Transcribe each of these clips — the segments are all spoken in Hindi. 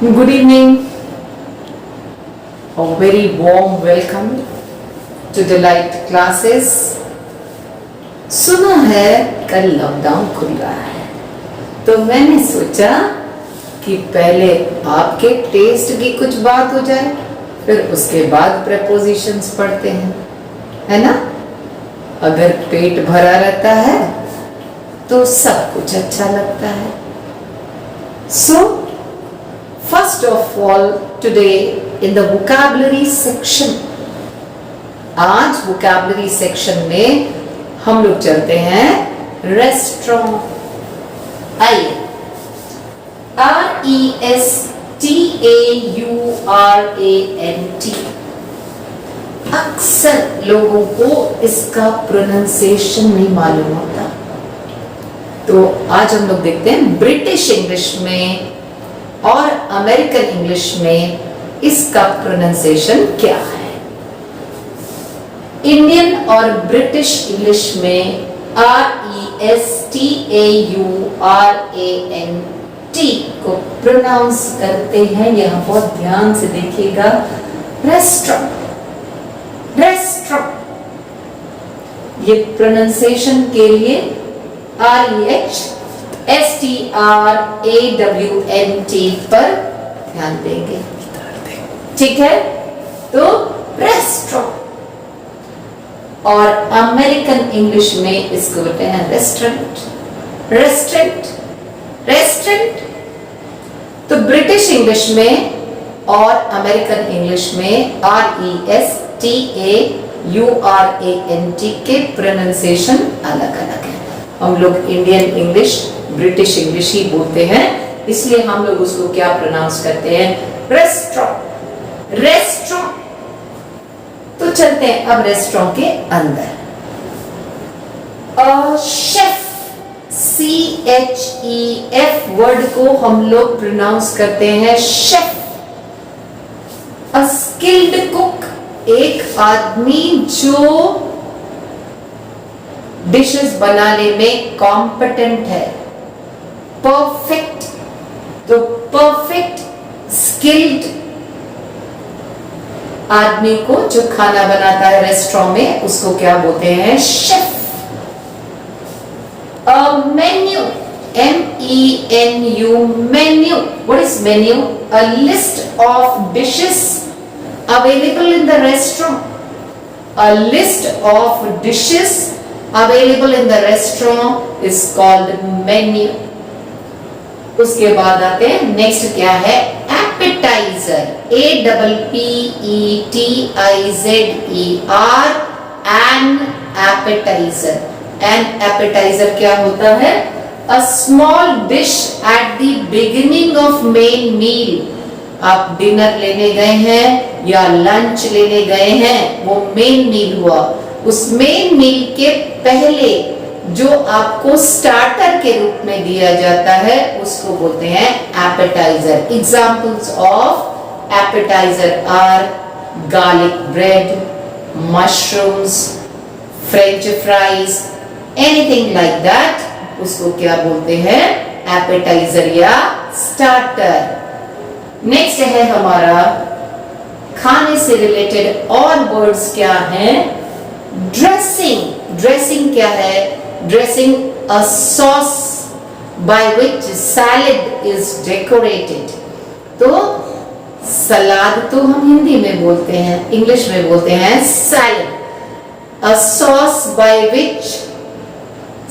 Good evening. A very warm welcome to Delight Classes. सुना है कल लॉकडाउन खुल रहा है, तो मैंने सोचा कि पहले आपके टेस्ट की कुछ बात हो जाए, फिर उसके बाद प्रेपोजिशंस पढ़ते हैं, है ना। अगर पेट भरा रहता है तो सब कुछ अच्छा लगता है। So first of all, today in the vocabulary section, आज vocabulary section में हम लोग चलते हैं रेस्टोरेंट। आइए, RESTAURANT। अक्सर लोगों को इसका प्रोनाउंसिएशन नहीं मालूम होता, तो आज हम लोग देखते हैं ब्रिटिश इंग्लिश में और अमेरिकन इंग्लिश में इसका प्रोनाउंसिएशन क्या है। इंडियन और ब्रिटिश इंग्लिश में RESTAURANT को प्रोनाउंस करते हैं, यहां बहुत ध्यान से देखिएगा, रेस्टोरेंट। रेस्टोरेंट, ये प्रोनाउंसिएशन के लिए RESTRAWNT पर ध्यान देंगे, ठीक है। तो रेस्टोरेंट, और अमेरिकन इंग्लिश में इसको बोलते हैं रेस्टोरेंट। Restaurant, restaurant. तो ब्रिटिश इंग्लिश में और अमेरिकन इंग्लिश में RESTAURANT के प्रोनाउंसिएशन अलग अलग है। हम लोग इंडियन इंग्लिश, ब्रिटिश इंग्लिश ही बोलते हैं, इसलिए हम लोग उसको क्या प्रोनाउंस करते हैं, रेस्टोरेंट। रेस्टोरेंट। तो चलते हैं अब रेस्टोरेंट के अंदर। शेफ, CHEF वर्ड को हम लोग प्रोनाउंस करते हैं शेफ। अ स्किल्ड कुक, एक आदमी जो डिशेस बनाने में कॉम्पिटेंट है। परफेक्ट, तो परफेक्ट स्किल्ड आदमी को जो खाना बनाता है रेस्टोरेंट में, उसको क्या बोलते हैं, chef. A menu, MENU, menu. What is menu? A list of dishes available in the restaurant. A list of dishes available in the restaurant is called menu. उसके बाद आते हैं नेक्स्ट, क्या है, appetizer, APPETIZER, an appetizer। an appetizer क्या होता है, a small dish at the beginning of main meal। आप डिनर लेने गए हैं या लंच लेने गए हैं, वो मेन मील हुआ। उस मेन मील के पहले जो आपको स्टार्टर के रूप में दिया जाता है, उसको बोलते हैं appetizer. Examples of appetizer are garlic bread, mushrooms, French fries, anything like that, उसको क्या बोलते हैं, एपेटाइजर या स्टार्टर। नेक्स्ट है हमारा खाने से रिलेटेड और वर्ड्स क्या हैं, ड्रेसिंग। ड्रेसिंग क्या है, dressing a sauce by which salad is decorated. तो सलाद तो हम हिंदी में बोलते हैं, इंग्लिश में बोलते हैं salad. A sauce by which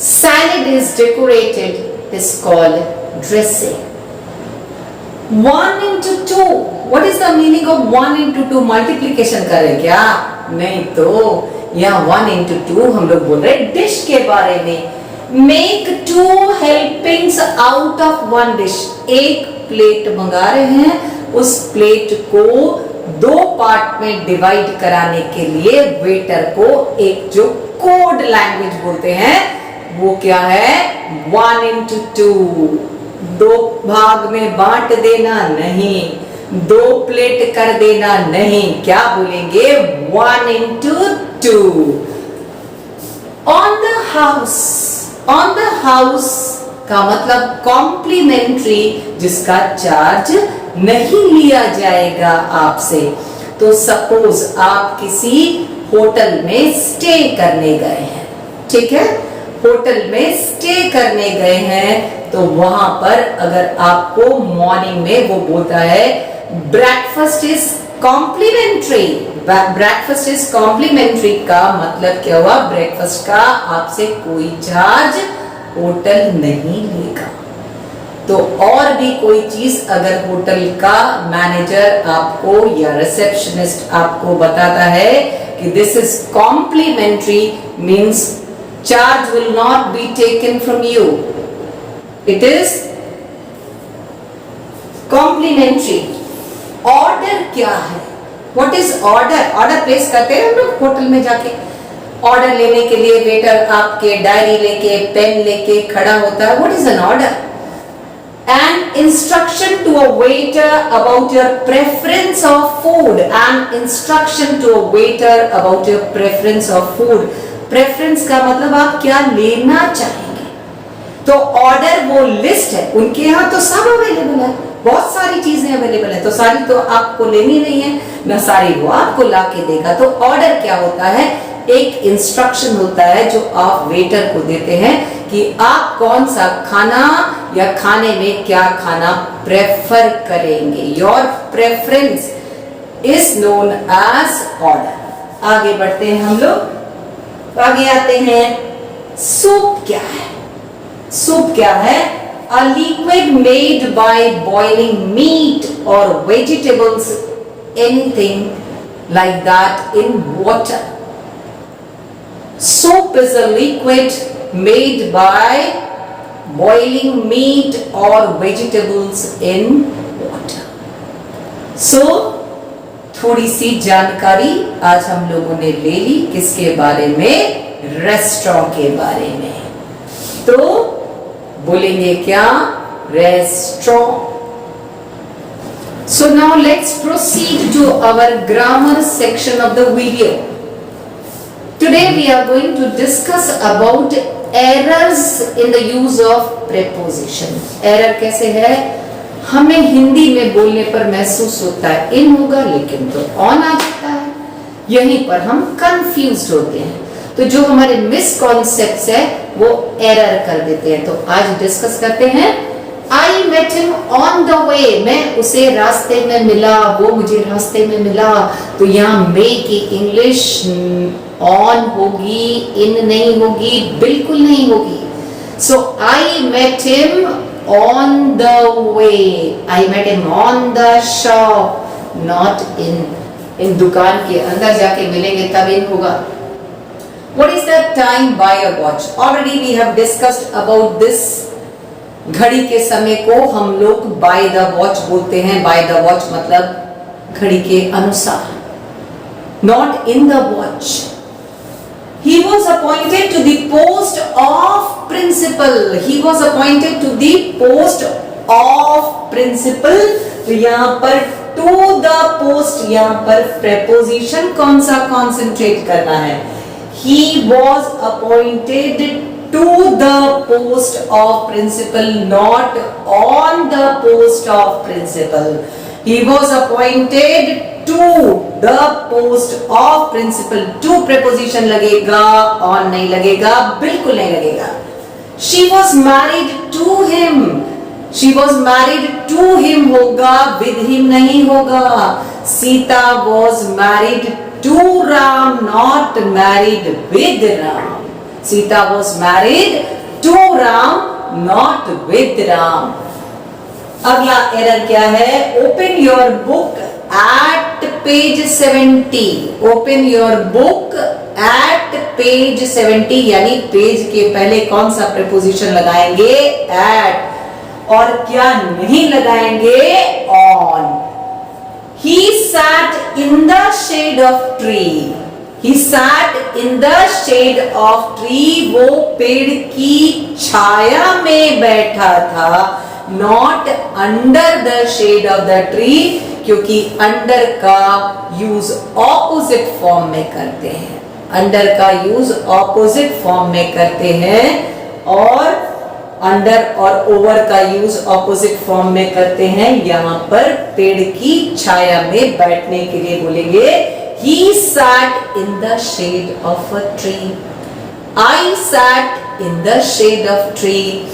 salad is decorated is called dressing. 1 into 2, what is the meaning of 1 into 2? Multiplication करें क्या? नहीं, तो यहाँ 1 into 2 हम लोग बोल रहे हैं डिश के बारे में। Make 2 helpings out of 1 dish। एक प्लेट मंगा रहे हैं, उस प्लेट को 2 पार्ट में डिवाइड कराने के लिए वेटर को एक जो कोड लैंग्वेज बोलते हैं, वो क्या है, 1 into 2। 2 भाग में बांट देना नहीं, 2 प्लेट कर देना नहीं, क्या बोलेंगे, 1 into 2। On the house, का मतलब कॉम्प्लीमेंट्री, जिसका चार्ज नहीं लिया जाएगा आपसे। तो सपोज आप किसी होटल में स्टे करने गए हैं, ठीक है, होटल में स्टे करने गए हैं, तो वहां पर अगर आपको मॉर्निंग में वो बोलता है breakfast is complimentary, breakfast is complimentary का मतलब क्या हुआ, ब्रेकफास्ट का आपसे कोई चार्ज होटल नहीं लेगा। तो और भी कोई चीज अगर होटल का मैनेजर आपको या रिसेप्शनिस्ट आपको बताता है कि this is complimentary, means charge will not be taken from you, it is complimentary. Order क्या है, what is order? Order place करते हैं हम लोग होटल में जाके, ऑर्डर लेने के लिए वेटर आपके डायरी लेके पेन लेके खड़ा होता है, what is an order? An instruction to a waiter about your preference of food. An instruction to a waiter about your preference of food. Preference का मतलब आप क्या लेना चाहेंगे। तो ऑर्डर वो लिस्ट है, उनके यहाँ तो सब अवेलेबल है, बहुत सारी चीजें अवेलेबल है, तो सारी तो आपको लेनी नहीं है ना, सारी वो आपको ला के देगा। तो ऑर्डर क्या होता है, एक इंस्ट्रक्शन होता है जो आप वेटर को देते हैं कि आप कौन सा खाना या खाने में क्या खाना प्रेफर करेंगे। Your preference is known as order. आगे बढ़ते हैं हम लोग, आगे आते हैं। सूप क्या है? सूप क्या है? A liquid made by boiling meat or vegetables, anything like that in water. Soup is a liquid made by boiling meat or vegetables in water. So, थोड़ी सी जानकारी आज हम लोगों ने ले ली, किसके बारे में? रेस्टोरेंट के बारे में। तो बोलेंगे क्या? Restaurant. So now let's proceed to our grammar section of the video. Today we are going to discuss about errors in the use of preposition. Error कैसे है? हमें हिंदी में बोलने पर महसूस होता है इन होगा, लेकिन तो ऑन आ जाता है, यहीं पर हम कंफ्यूज्ड होते हैं। तो जो हमारे मिसकॉन्सेप्ट्स है वो एरर कर देते हैं। तो आज डिस्कस करते हैं। I met him on the way, मैं उसे रास्ते में मिला, वो मुझे रास्ते में मिला। तो यहाँ मे की इंग्लिश ऑन होगी, इन नहीं होगी, बिल्कुल नहीं होगी। So I met him on the way, I met him on the shop, not in। इन दुकान के अंदर जाके मिलेंगे तब इन होगा। What is the time by a watch? Already we have discussed about this. घड़ी के समय को हम लोग by the watch बोलते हैं। by the watch मतलब घड़ी के अनुसार, not in the watch. He was appointed to the post of principal. He was appointed to the post of principal. तो यहाँ पर to the post, यहाँ पर preposition कौन सा concentrate करना है? He was appointed to the post of principal, not on the post of principal. He was appointed to the post of principal. To preposition लगेगा, on नहीं लगेगा, बिल्कुल नहीं लगेगा। She was married to him. She was married to him होगा, with him नहीं होगा। Sita was married to Ram, not married with Ram. Sita was married to Ram, not with Ram. अगला एरर क्या है? Open your book at page 70. Open your book at page 70, यानी पेज के पहले कौन सा preposition लगाएंगे? At। और क्या नहीं लगाएंगे? On। He sat in the shade of tree. He sat in the shade of tree. वो पेड़ की छाया में बैठा था, not under the shade of the tree, क्योंकि under का यूज opposite form में करते हैं। under का यूज opposite form में करते हैं। और अंडर और ओवर का यूज ऑपोजिट फॉर्म में करते हैं। यहाँ पर पेड़ की छाया में बैठने के लिए बोलेंगे he sat in the shade of a tree, I sat in the shade of tree,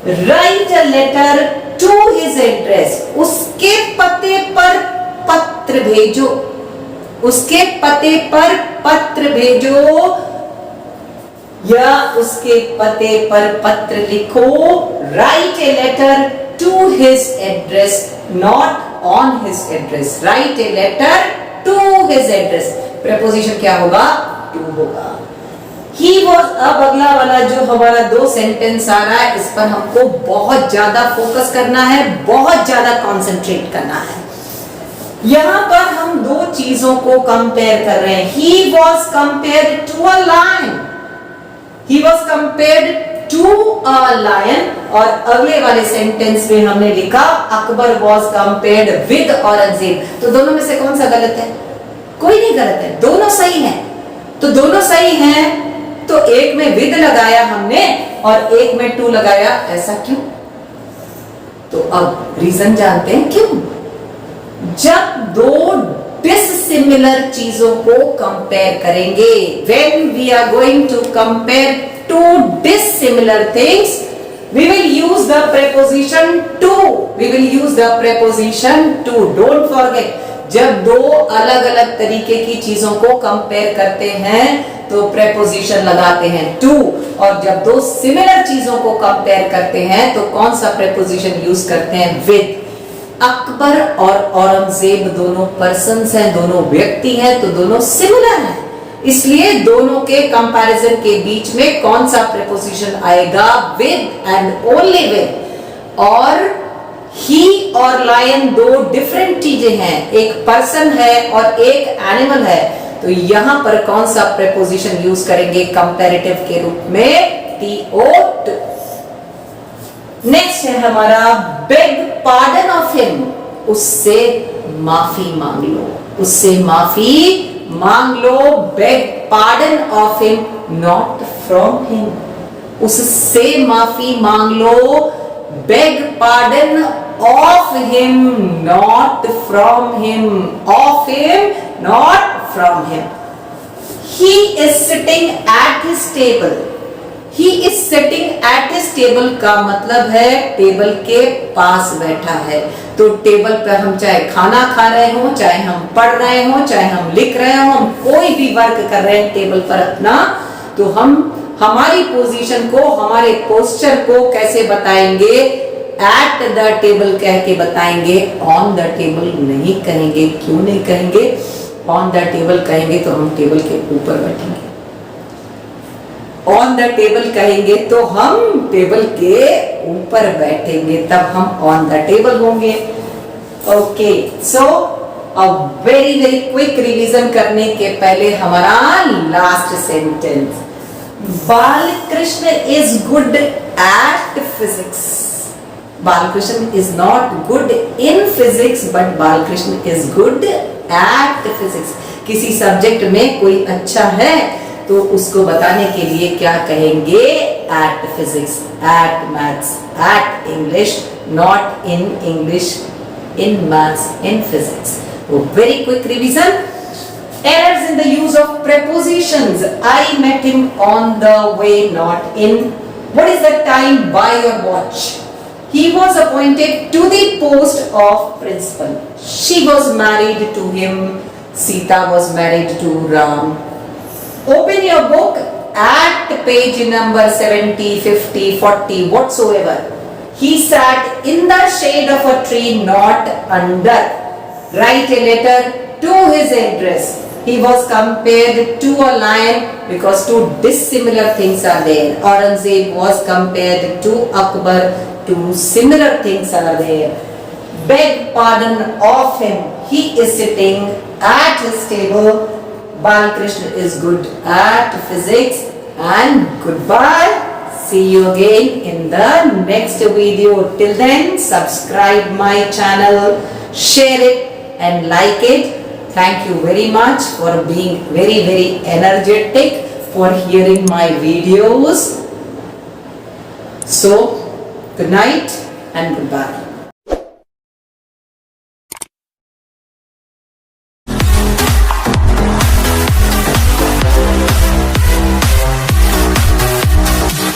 write a letter to his address, उसके पते पर पत्र भेजो, उसके पते पर पत्र भेजो या उसके पते पर पत्र लिखो। Write a letter to his address, not on his address. Write a letter to his address. Preposition क्या होगा? To होगा। He was, अब अगला वाला जो हमारा 2 सेंटेंस आ रहा है, इस पर हमको बहुत ज्यादा फोकस करना है, बहुत ज्यादा कॉन्सेंट्रेट करना है। यहां पर हम 2 चीजों को कंपेयर कर रहे हैं। He was compared to a lion. He was compared to a lion, और अगले वाले सेंटेंस में हमने लिखा Akbar was compared with Aurangzeb. तो दोनों में से कौन सा गलत है? कोई नहीं गलत है, दोनों सही हैं। तो दोनों सही हैं, तो एक में with लगाया हमने और एक में to लगाया, ऐसा क्यों? तो अब रीजन जानते हैं क्यों। जब 2 डिसिमिलर चीजों को कंपेयर करेंगे, when we are going to compare 2 dissimilar things, we will use the preposition to. We will use the preposition to. Don't forget, जब 2 अलग अलग तरीके की चीजों को कंपेयर करते हैं तो preposition लगाते हैं to, और जब 2 सिमिलर चीजों को कंपेयर करते हैं तो कौन सा preposition यूज करते हैं? with। अकबर और औरंगजेब दोनों पर्सन्स हैं, दोनों व्यक्ति हैं, तो दोनों सिमिलर हैं, इसलिए दोनों के कंपैरिजन के बीच में कौन सा प्रीपोजिशन आएगा? With and only with. और ही और लायन 2 डिफरेंट चीजें हैं, एक पर्सन है और एक एनिमल है, तो यहां पर कौन सा प्रीपोजिशन यूज करेंगे कंपैरेटिव के रूप में? to। नेक्स्ट है हमारा बेग पार्डन ऑफ हिम, उससे माफी मांग लो, उससे माफी मांग लो। Beg pardon of him, not from him. उससे माफी मांग लो, beg pardon of him, not from him. Of him, not from him. He is sitting at his table. He is sitting at his table का मतलब है टेबल के पास बैठा है। तो टेबल पर हम चाहे खाना खा रहे हो, चाहे हम पढ़ रहे हो, चाहे हम लिख रहे हो, हम कोई भी वर्क कर रहे हैं टेबल पर अपना, तो हम हमारी पोजीशन को, हमारे पोस्चर को कैसे बताएंगे? एट द टेबल कह के बताएंगे, ऑन द टेबल नहीं कहेंगे। क्यों नहीं कहेंगे? ऑन द टेबल कहेंगे तो हम टेबल के ऊपर बैठेंगे, ऑन द टेबल कहेंगे तो हम टेबल के ऊपर बैठेंगे, तब हम ऑन द टेबल होंगे। ओके, सो अब वेरी वेरी क्विक रिवीजन करने के पहले हमारा last sentence, Balkrishna is good at physics. Balkrishna is not good in physics, but Balkrishna is good at physics. किसी सब्जेक्ट में कोई अच्छा है तो उसको बताने के लिए क्या कहेंगे? At physics, at maths, at English, not in English, in maths, in physics. Very quick revision. Errors in the use of prepositions. I met him on the way, not in. What is the time by your watch? He was appointed to the post of principal. She was married to him. Sita was married to Ram. Open your book at page number 70, 50, 40, whatsoever. He sat in the shade of a tree, not under. Write a letter to his address. He was compared to a lion because 2 dissimilar things are there. Aurangzeb was compared to Akbar. 2 similar things are there. Beg pardon of him. He is sitting at his table. Balkrishna is good at physics, and goodbye. See you again in the next video. Till then, subscribe my channel, share it and like it. Thank you very much for being very very energetic, for hearing my videos. So, good night and goodbye.